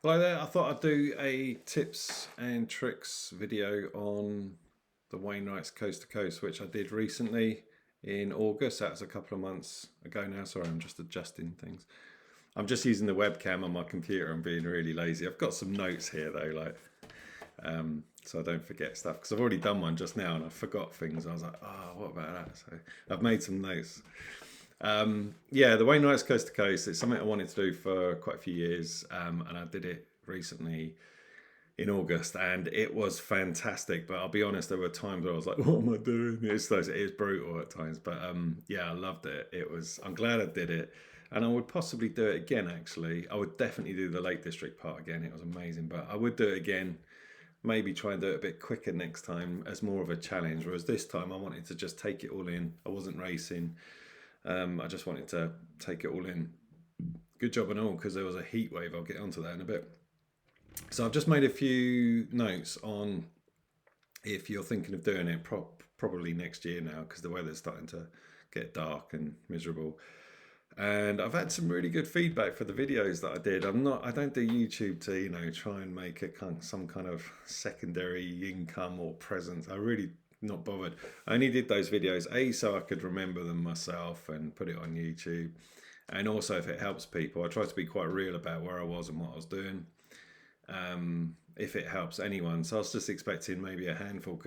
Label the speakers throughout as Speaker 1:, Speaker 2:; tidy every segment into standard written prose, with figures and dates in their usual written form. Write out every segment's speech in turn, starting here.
Speaker 1: Like that, I thought I'd do a tips and tricks video on the Wainwrights Coast to Coast, which I did recently in August. That was a couple of months ago now. Sorry, I'm just adjusting things. I'm just using the webcam on my computer. I'm being really lazy. I've got some notes here though, so I don't forget stuff because I've already done one just now and I forgot things. I was like, oh, what about that? So I've made some notes. Yeah, the Wainwrights Coast to Coast. It's something I wanted to do for quite a few years, and I did it recently in August, and it was fantastic. But I'll be honest, there were times where I was like, "What am I doing?" It is brutal at times, but yeah, I loved it. It was. I'm glad I did it, and I would possibly do it again. Actually, I would definitely do the Lake District part again. It was amazing, but I would do it again. Maybe try and do it a bit quicker next time as more of a challenge. Whereas this time, I wanted to just take it all in. I wasn't racing. I just wanted to take it all in. Good job and all, because there was a heat wave. I'll get onto that in a bit. So I've just made a few notes on if you're thinking of doing it probably next year now, because the weather's starting to get dark and miserable. And I've had some really good feedback for the videos that I did. I don't do YouTube to try and make a some kind of secondary income or presence. I really not bothered. I only did those videos so I could remember them myself and put it on YouTube, and also if it helps people. I try to be quite real about where I was and what I was doing. If it helps anyone, so I was just expecting maybe a handful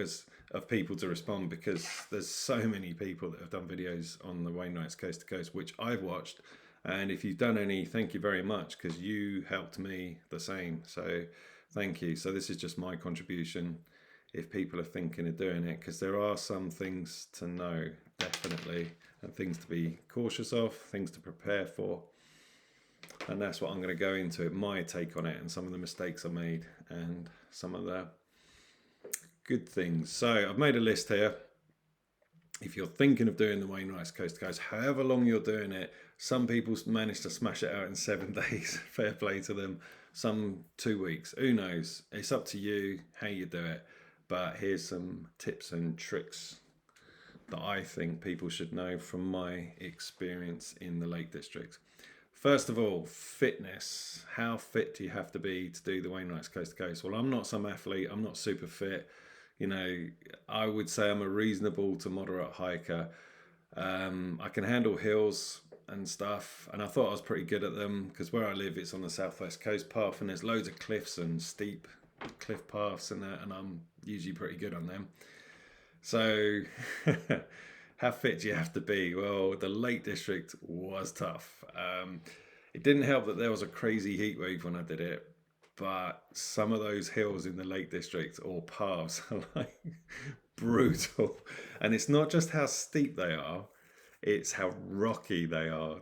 Speaker 1: of people to respond, because there's so many people that have done videos on the Wainwrights Coast to Coast, which I've watched. And if you've done any, thank you very much, because you helped me the same. So thank you. So this is just my contribution if people are thinking of doing it, because there are some things to know, definitely, and things to be cautious of, things to prepare for. And that's what I'm going to go into it, my take on it, and some of the mistakes I made, and some of the good things. So I've made a list here. If you're thinking of doing the Wainwrights Coast to Coast, however long you're doing it, some people manage to smash it out in 7 days. Fair play to them. Some 2 weeks. Who knows? It's up to you how you do it. But here's some tips and tricks that I think people should know from my experience in the Lake District. First of all, fitness. How fit do you have to be to do the Wainwrights Coast to Coast? Well, I'm not some athlete. I'm not super fit. I would say I'm a reasonable to moderate hiker. I can handle hills and stuff, and I thought I was pretty good at them, because where I live, it's on the southwest coast path, and there's loads of cliffs and steep cliff paths and that, and I'm usually pretty good on them. So, how fit do you have to be? Well, the Lake District was tough. It didn't help that there was a crazy heat wave when I did it, but some of those hills in the Lake District or paths are like brutal. And it's not just how steep they are, it's how rocky they are.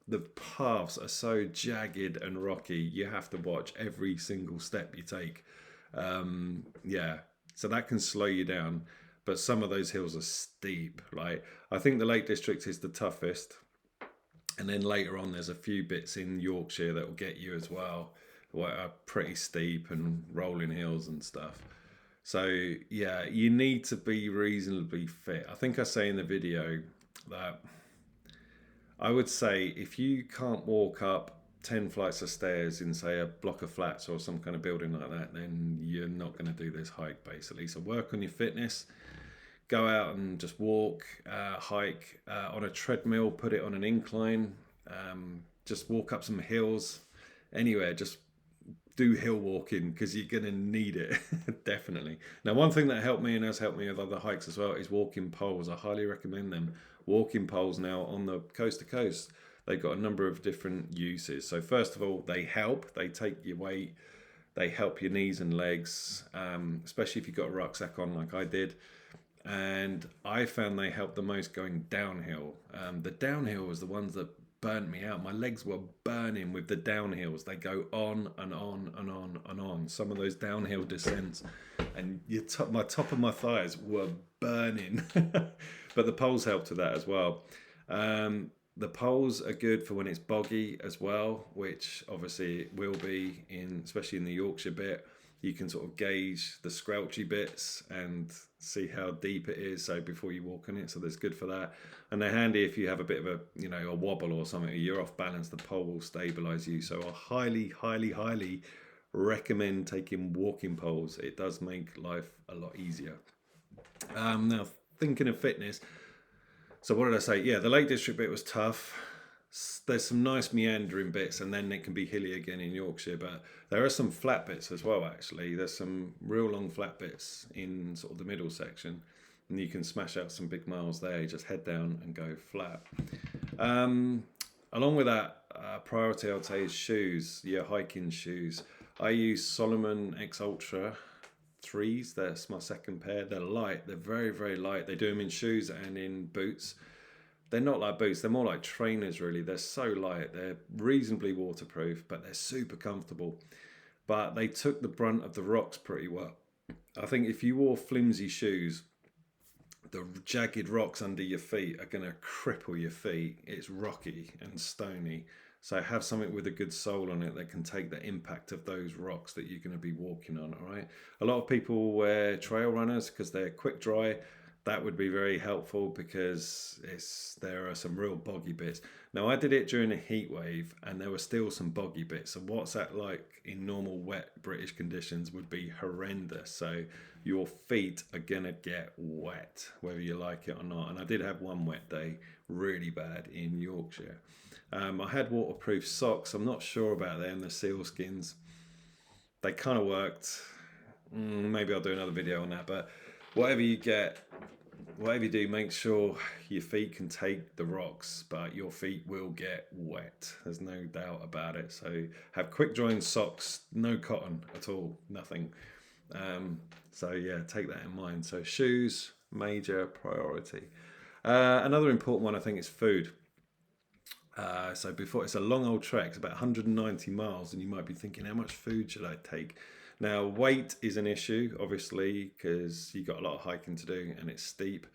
Speaker 1: The paths are so jagged and rocky, you have to watch every single step you take. Yeah, so that can slow you down. But some of those hills are steep. Like, I think the Lake District is the toughest, and then later on there's a few bits in Yorkshire that will get you as well, what are pretty steep and rolling hills and stuff. So yeah, you need to be reasonably fit. I think I say in the video that I would say if you can't walk up 10 flights of stairs in, say, a block of flats or some kind of building like that, then you're not going to do this hike, basically. So work on your fitness. Go out and just walk, hike on a treadmill, put it on an incline, just walk up some hills, anywhere, just do hill walking, because you're going to need it. Definitely. Now, one thing that helped me and has helped me with other hikes as well is walking poles. I highly recommend them. Walking poles now on the coast to coast, they've got a number of different uses. So first of all, they help. They take your weight. They help your knees and legs, especially if you've got a rucksack on like I did. And I found they helped the most going downhill. The downhill was the ones that burnt me out. My legs were burning with the downhills. They go on and on and on and on. Some of those downhill descents, and my top of my thighs were burning. But the poles helped with that as well. The poles are good for when it's boggy as well, which obviously it will be, especially in the Yorkshire bit. You can sort of gauge the squelchy bits and see how deep it is, so before you walk on it. So that's good for that. And they're handy if you have a bit of a wobble or something, you're off balance, the pole will stabilize you. So I highly recommend taking walking poles. It does make life a lot easier. Now, thinking of fitness, so what did I say? Yeah, the Lake District bit was tough. There's some nice meandering bits, and then it can be hilly again in Yorkshire. But there are some flat bits as well. Actually, there's some real long flat bits in sort of the middle section, and you can smash out some big miles there. You just head down and go flat. Along with that, priority I would say is shoes. Yeah, hiking shoes. I use Solomon X Ultra 3s. That's my second pair. They're light. They're very, very light. They do them in shoes and in boots. They're not like boots. They're more like trainers, really. They're so light. They're reasonably waterproof, but they're super comfortable. But they took the brunt of the rocks pretty well. I think if you wore flimsy shoes, the jagged rocks under your feet are going to cripple your feet. It's rocky and stony. So have something with a good sole on it that can take the impact of those rocks that you're going to be walking on, all right? A lot of people wear trail runners because they're quick dry. That would be very helpful because there are some real boggy bits. Now, I did it during a heat wave and there were still some boggy bits. And what's that like in normal wet British conditions would be horrendous. So your feet are going to get wet, whether you like it or not. And I did have one wet day, really bad, in Yorkshire. I had waterproof socks. I'm not sure about them, the sealskins. They kind of worked. Maybe I'll do another video on that. But whatever you get, whatever you do, make sure your feet can take the rocks, but your feet will get wet. There's no doubt about it. So have quick drying socks, no cotton at all, nothing. So yeah, take that in mind. So shoes, major priority. Another important one, I think, is food. So before, it's a long old trek, it's about 190 miles, and you might be thinking, how much food should I take? Now, weight is an issue, obviously, because you've got a lot of hiking to do and it's steep.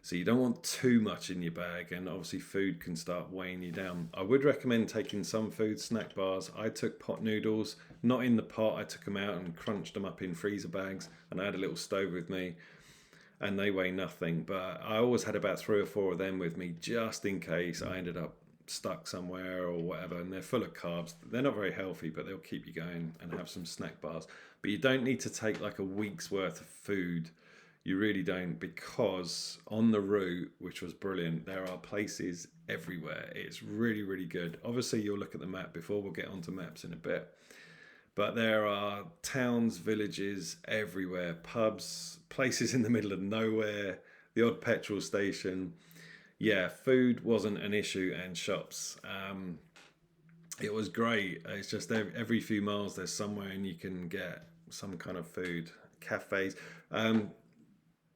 Speaker 1: So you don't want too much in your bag, and obviously food can start weighing you down. I would recommend taking some food, snack bars. I took pot noodles, not in the pot. I took them out and crunched them up in freezer bags, and I had a little stove with me, and they weigh nothing. But I always had about 3 or 4 of them with me just in case I ended up stuck somewhere or whatever, and they're full of carbs. They're not very healthy, but they'll keep you going, and have some snack bars. But you don't need to take like a week's worth of food. You really don't, because on the route, which was brilliant, there are places everywhere. It's really, really good. Obviously, you'll look at the map before. We'll get onto maps in a bit. But there are towns, villages everywhere, pubs, places in the middle of nowhere, the odd petrol station. Yeah, food wasn't an issue, and shops. It was great. It's just every few miles there's somewhere and you can get some kind of food. Cafes.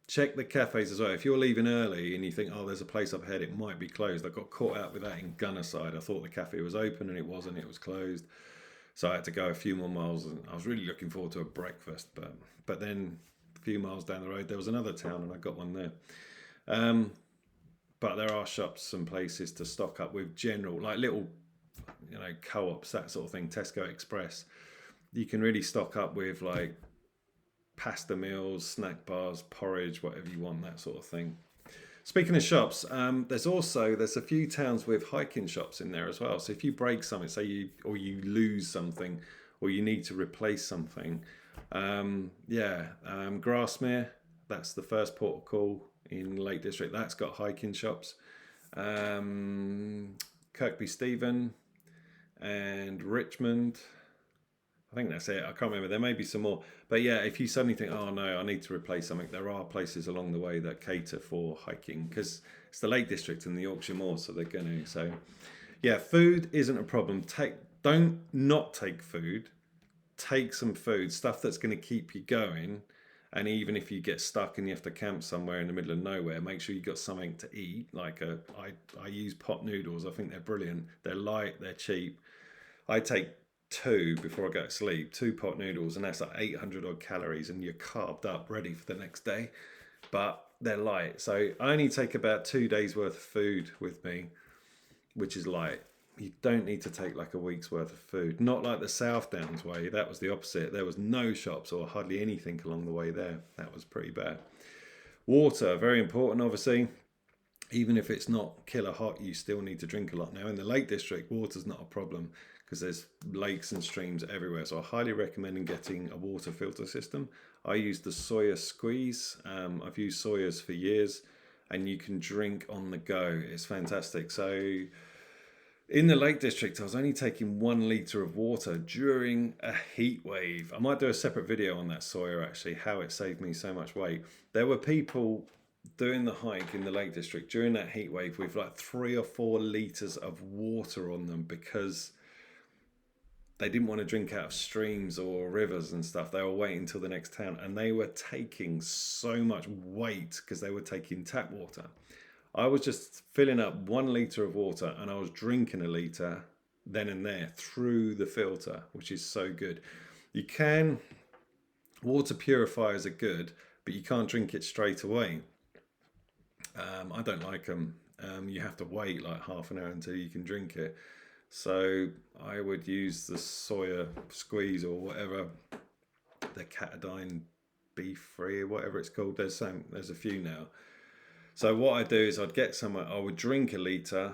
Speaker 1: Check the cafes as well. If you're leaving early and you think, oh, there's a place up ahead, it might be closed. I got caught out with that in Gunnerside. I thought the cafe was open and it wasn't. It was closed. So I had to go a few more miles, and I was really looking forward to a breakfast. But then a few miles down the road, there was another town and I got one there. But there are shops and places to stock up with general, like little, co-ops, that sort of thing, Tesco Express. You can really stock up with like pasta meals, snack bars, porridge, whatever you want, that sort of thing. Speaking of shops, there's a few towns with hiking shops in there as well. So if you break something, say you lose something, or you need to replace something, Grasmere, that's the first port of call in Lake District. That's got hiking shops. Kirkby Stephen and Richmond. I think that's it. I can't remember. There may be some more. But yeah, if you suddenly think, oh no, I need to replace something, there are places along the way that cater for hiking, because it's the Lake District and the Yorkshire Moors, so they're going to. So yeah, food isn't a problem. Don't not take food. Take some food, stuff that's going to keep you going. And even if you get stuck and you have to camp somewhere in the middle of nowhere, make sure you've got something to eat. Like I use pot noodles. I think they're brilliant. They're light, they're cheap. I take 2 before I go to sleep, 2 pot noodles, and that's like 800 odd calories, and you're carved up, ready for the next day. But they're light. So I only take about 2 days worth of food with me, which is light. You don't need to take like a week's worth of food. Not like the South Downs way. That was the opposite. There was no shops or hardly anything along the way there. That was pretty bad. Water, very important, obviously. Even if it's not killer hot, you still need to drink a lot. Now in the Lake District, water's not a problem because there's lakes and streams everywhere. So I highly recommend getting a water filter system. I use the Sawyer Squeeze. I've used Sawyer's for years, and you can drink on the go. It's fantastic. So in the Lake District, I was only taking 1 litre of water during a heat wave. I might do a separate video on that Sawyer, actually, how it saved me so much weight. There were people doing the hike in the Lake District during that heat wave with like 3 or 4 litres of water on them because they didn't want to drink out of streams or rivers and stuff. They were waiting until the next town, and they were taking so much weight because they were taking tap water. I was just filling up 1 litre of water, and I was drinking a litre then and there through the filter, which is so good. You can, water purifiers are good, but you can't drink it straight away. I don't like them. You have to wait like half an hour until you can drink it. So I would use the Sawyer Squeeze or whatever, the Catadine B3 or whatever it's called. There's a few now. So what I do is I'd get somewhere, I would drink a litre,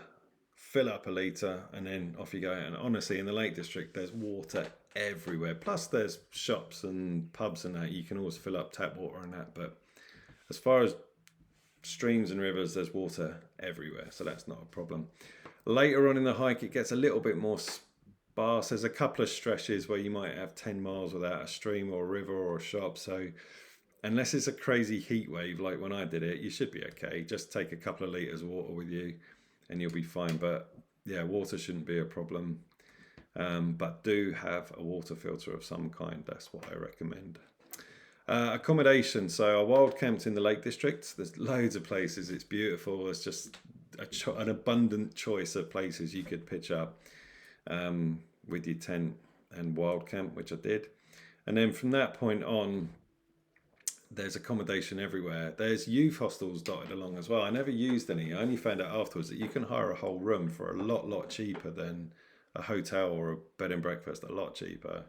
Speaker 1: fill up a litre, and then off you go. And honestly, in the Lake District, there's water everywhere. Plus there's shops and pubs and that. You can always fill up tap water and that. But as far as streams and rivers, there's water everywhere. So that's not a problem. Later on in the hike, it gets a little bit more sparse. There's a couple of stretches where you might have 10 miles without a stream or a river or a shop. So unless it's a crazy heat wave like when I did it, you should be okay. Just take a couple of litres of water with you and you'll be fine. But yeah, water shouldn't be a problem. But do have a water filter of some kind. That's what I recommend. Accommodation. So I wild camped in the Lake District. There's loads of places. It's beautiful. There's just an abundant choice of places you could pitch up with your tent and wild camp, which I did. And then from that point on, there's accommodation everywhere. There's youth hostels dotted along as well. I never used any. I only found out afterwards that you can hire a whole room for a lot cheaper than a hotel or a bed and breakfast, a lot cheaper.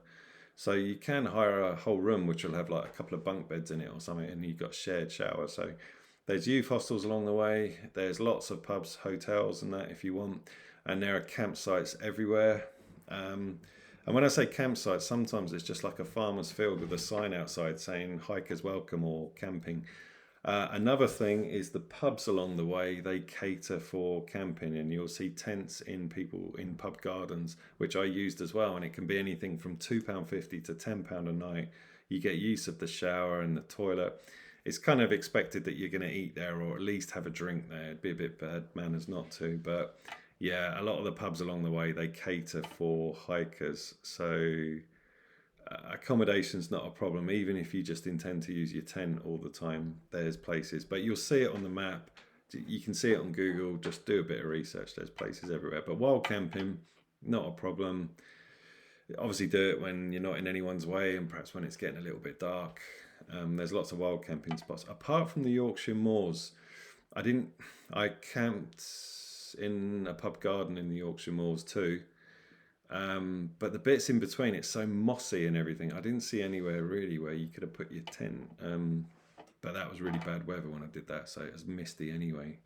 Speaker 1: So you can hire a whole room which will have like a couple of bunk beds in it or something, and you've got shared showers. So there's youth hostels along the way. There's lots of pubs, hotels and that if you want. And there are campsites everywhere. And when I say campsites, sometimes it's just like a farmer's field with a sign outside saying hikers welcome or camping. Another thing is the pubs along the way, they cater for camping, and you'll see tents in pub gardens, which I used as well. And it can be anything from £2.50 to £10 a night. You get use of the shower and the toilet. It's kind of expected that you're going to eat there or at least have a drink there. It'd be a bit bad manners not to, but yeah, a lot of the pubs along the way, they cater for hikers. So accommodation's not a problem, even if you just intend to use your tent all the time. There's places, but you'll see it on the map. You can see it on Google. Just do a bit of research. There's places everywhere. But wild camping, not a problem. Obviously do it when you're not in anyone's way and perhaps when it's getting a little bit dark. There's lots of wild camping spots. Apart from the Yorkshire Moors, I camped in a pub garden in the Yorkshire Moors too. But the bits in between, it's so mossy and everything. I didn't see anywhere really where you could have put your tent. But that was really bad weather when I did that, so it was misty anyway.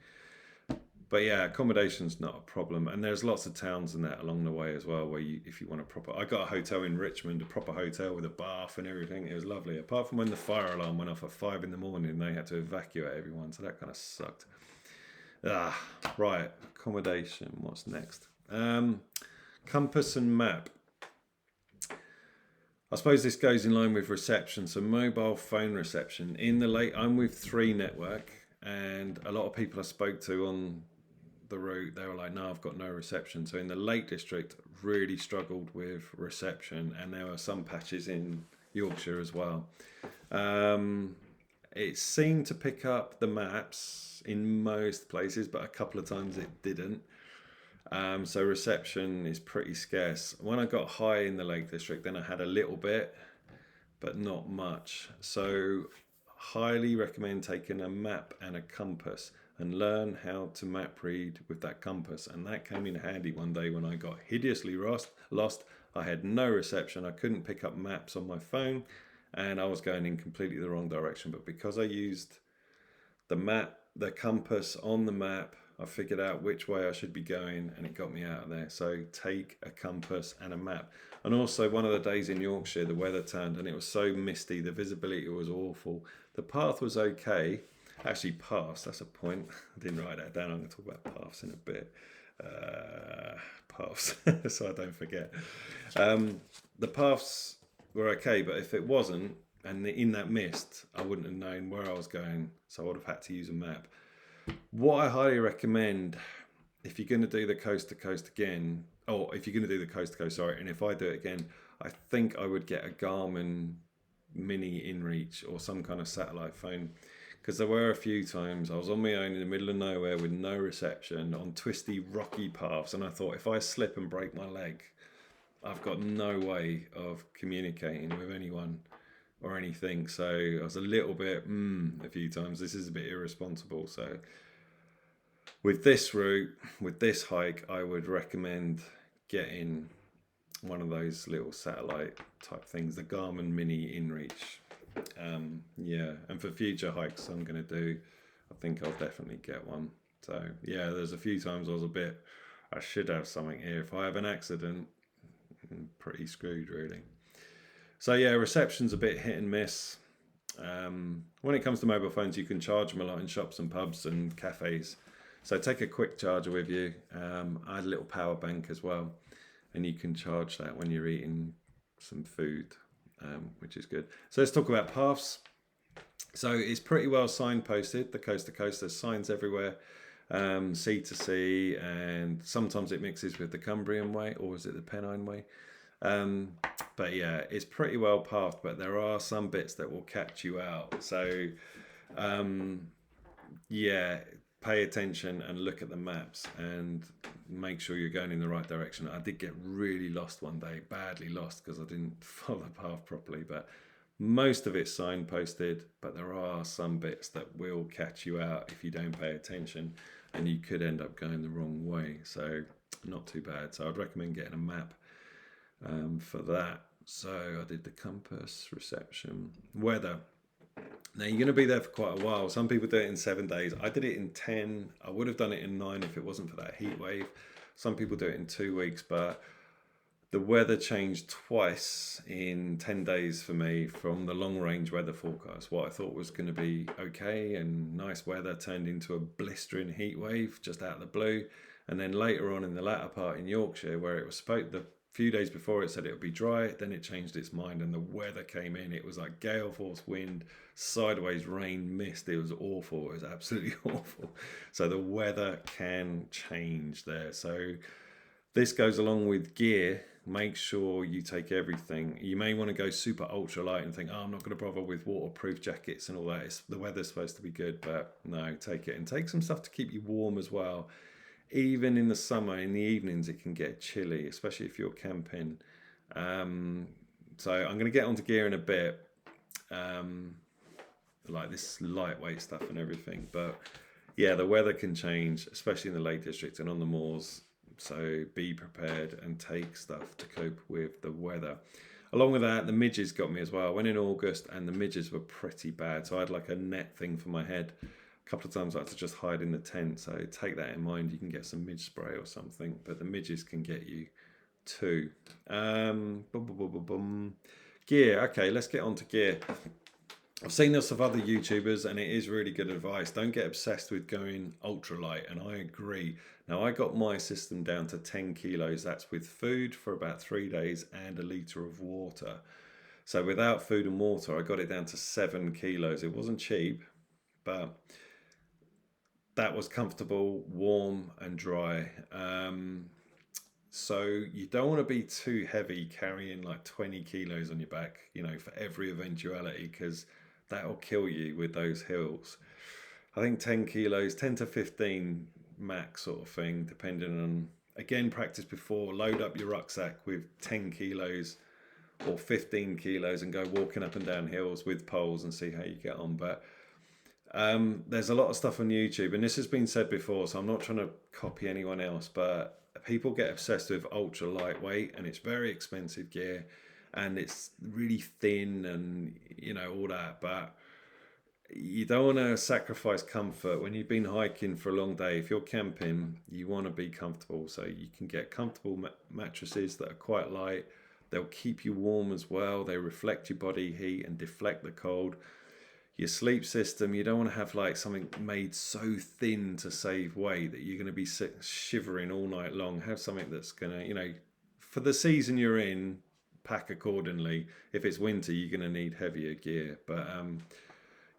Speaker 1: But yeah, accommodation's not a problem. And there's lots of towns and that along the way as well, where if you want I got a hotel in Richmond, a proper hotel with a bath and everything. It was lovely. Apart from when the fire alarm went off at 5 a.m, they had to evacuate everyone. So that kind of sucked. Right, accommodation. What's next? Compass and map. I suppose this goes in line with reception. So mobile phone reception. In the Lake, I'm with 3 network, and a lot of people I spoke to on the route, they were like, no, I've got no reception. So in the Lake District, really struggled with reception, and there were some patches in Yorkshire as well. It seemed to pick up the maps in most places, but a couple of times it didn't. So reception is pretty scarce. When I got high in the Lake District, then I had a little bit, but not much. So highly recommend taking a map and a compass and learn how to map read with that compass. And that came in handy one day when I got hideously lost. I had no reception. I couldn't pick up maps on my phone, and I was going in completely the wrong direction. But because I used the compass on the map, I figured out which way I should be going, and it got me out of there. So take a compass and a map. And also, one of the days in Yorkshire, the weather turned and it was so misty, the visibility was awful. The path was okay. Actually, paths, that's a point. I didn't write that down. I'm going to talk about paths in a bit. Paths, so I don't forget. The paths were okay, but if it wasn't, and in that mist, I wouldn't have known where I was going, so I would have had to use a map. What I highly recommend, if you're going to do the coast to coast again, or if you're going to do the coast to coast, sorry, and if I do it again, I think I would get a Garmin Mini InReach or some kind of satellite phone, because there were a few times I was on my own in the middle of nowhere with no reception on twisty, rocky paths, and I thought, if I slip and break my leg, I've got no way of communicating with anyone or anything. So I was a little bit, a few times, this is a bit irresponsible. So with this route, with this hike, I would recommend getting one of those little satellite type things, the Garmin Mini InReach. Yeah, and for future hikes I'm going to do, I think I'll definitely get one. So yeah, there's a few times I was a bit, I should have something here. If I have an accident, I'm pretty screwed really. So yeah, reception's a bit hit and miss. When it comes to mobile phones, you can charge them a lot in shops and pubs and cafes. So take a quick charger with you. I had a little power bank as well, and you can charge that when you're eating some food, which is good. So let's talk about paths. So it's pretty well signposted, the coast to coast. There's signs everywhere, sea to sea, and sometimes it mixes with the Cumbrian way, or is it the Pennine way? But yeah, it's pretty well pathed, but there are some bits that will catch you out. So yeah, pay attention and look at the maps and make sure you're going in the right direction. I did get really lost one day, badly lost, because I didn't follow the path properly, but most of it's signposted, but there are some bits that will catch you out if you don't pay attention, and you could end up going the wrong way. So not too bad. So I'd recommend getting a map for that. So I did the compass, reception, weather. Now you're going to be there for quite a while. Some people do it in 7 days. I did it in 10. I would have done it in 9 if it wasn't for that heat wave. Some people do it in 2 weeks, but the weather changed twice in 10 days for me from the long range weather forecast. What I thought was going to be okay and nice weather turned into a blistering heat wave just out of the blue. And then later on in the latter part in Yorkshire, where it was supposed, the few days before it said it would be dry, then it changed its mind and the weather came in. It was like gale force wind, sideways rain, mist. It was awful. It was absolutely awful. So the weather can change there. So this goes along with gear. Make sure you take everything. You may want to go super ultralight and think, oh, I'm not going to bother with waterproof jackets and all that. The weather's supposed to be good, but no, take it. And take some stuff to keep you warm as well. Even in the summer, in the evenings, it can get chilly, especially if you're camping. So I'm going to get onto gear in a bit, like this lightweight stuff and everything. But yeah, the weather can change, especially in the Lake District and on the moors. So be prepared and take stuff to cope with the weather. Along with that, the midges got me as well. I went in August and the midges were pretty bad. So I had like a net thing for my head. A couple of times I had to just hide in the tent. So take that in mind. You can get some midge spray or something, but the midges can get you too. Gear. Okay, let's get on to gear. I've seen this of other YouTubers and it is really good advice. Don't get obsessed with going ultralight, and I agree. Now I got my system down to 10 kilos. That's with food for about 3 days and a litre of water. So without food and water, I got it down to 7 kilos. It wasn't cheap, but that was comfortable, warm and dry. So you don't want to be too heavy carrying like 20 kilos on your back, you know, for every eventuality, because that'll kill you with those hills. I think 10 kilos, 10 to 15 max sort of thing, depending on, again, practice before. Load up your rucksack with 10 kilos or 15 kilos and go walking up and down hills with poles and see how you get on. But there's a lot of stuff on YouTube, and this has been said before, so I'm not trying to copy anyone else, but people get obsessed with ultra lightweight, and it's very expensive gear, and it's really thin and, you know, all that. But you don't want to sacrifice comfort when you've been hiking for a long day. If you're camping, you want to be comfortable, so you can get comfortable mattresses that are quite light. They'll keep you warm as well. They reflect your body heat and deflect the cold. Your sleep system, you don't want to have like something made so thin to save weight that you're going to be shivering all night long. Have something that's going to, for the season you're in, pack accordingly. If it's winter, you're going to need heavier gear. But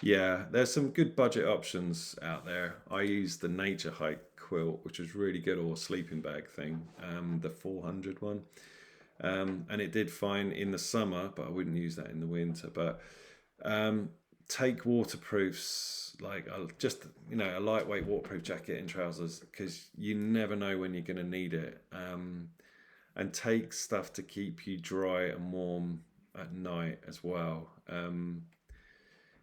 Speaker 1: yeah, there's some good budget options out there. I use the Nature Hike quilt, which was really good, or sleeping bag thing, the 400 one. And it did fine in the summer, but I wouldn't use that in the winter. But take waterproofs, like just a lightweight waterproof jacket and trousers, because you never know when you're going to need it. And take stuff to keep you dry and warm at night as well.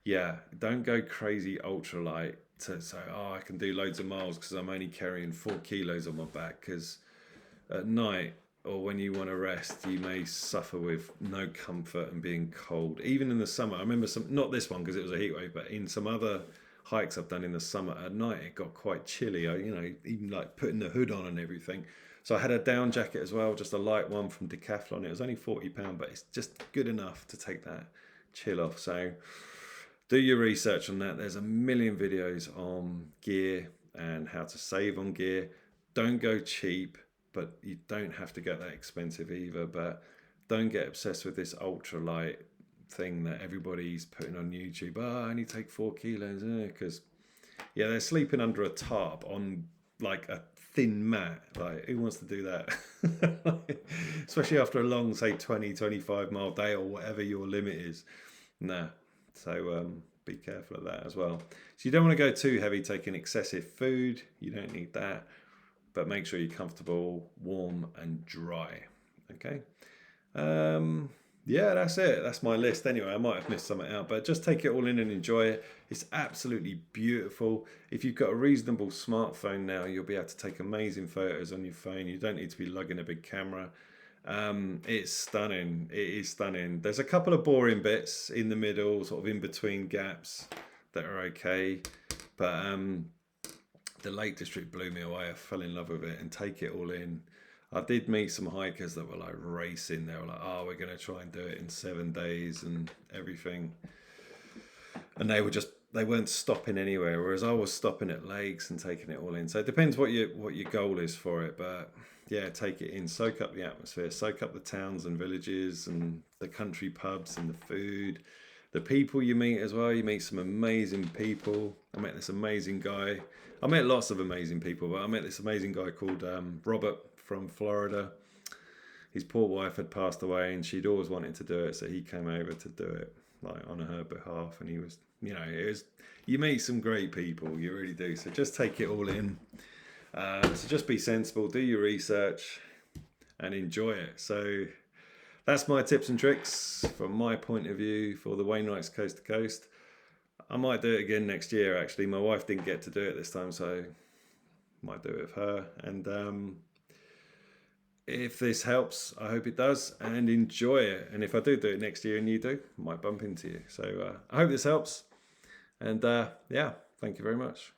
Speaker 1: Yeah, don't go crazy ultralight to say, oh, I can do loads of miles because I'm only carrying 4 kilos on my back. Because at night, or when you want to rest, you may suffer with no comfort and being cold. Even in the summer, I remember not this one because it was a heat wave, but in some other hikes I've done in the summer, at night it got quite chilly. Even like putting the hood on and everything. So I had a down jacket as well, just a light one from Decathlon. It was only £40, but it's just good enough to take that chill off. So do your research on that. There's a million videos on gear and how to save on gear. Don't go cheap, but you don't have to get that expensive either. But don't get obsessed with this ultralight thing that everybody's putting on YouTube. Oh, I only take 4 kilos, because they're sleeping under a tarp on like a thin mat. Like, who wants to do that? Especially after a long, say 20-25 mile day or whatever your limit is. Nah. So be careful of that as well. So you don't want to go too heavy taking excessive food. You don't need that. But make sure you're comfortable, warm and dry. Okay. Yeah, that's it. That's my list anyway. I might have missed something out, but just take it all in and enjoy it. It's absolutely beautiful. If you've got a reasonable smartphone now, you'll be able to take amazing photos on your phone. You don't need to be lugging a big camera. It's stunning. It is stunning. There's a couple of boring bits in the middle, sort of in between gaps, that are okay. But the Lake District blew me away. I fell in love with it, and take it all in. I did meet some hikers that were like racing. They were like, oh, we're going to try and do it in 7 days and everything. And they weren't stopping anywhere, whereas I was stopping at lakes and taking it all in. So it depends what your goal is for it. But yeah, take it in, soak up the atmosphere, soak up the towns and villages and the country pubs and the food, the people you meet as well. You meet some amazing people. I met this amazing guy. I met lots of amazing people, but I met this amazing guy called Robert from Florida. His poor wife had passed away and she'd always wanted to do it, so he came over to do it like on her behalf. And he was, you meet some great people, you really do. So just take it all in. So just be sensible, do your research and enjoy it. So that's my tips and tricks from my point of view for the Wainwrights Coast to Coast. I might do it again next year, actually. My wife didn't get to do it this time, so I might do it with her. And if this helps, I hope it does, and enjoy it. And if I do it next year and you do, I might bump into you. So I hope this helps. And yeah, thank you very much.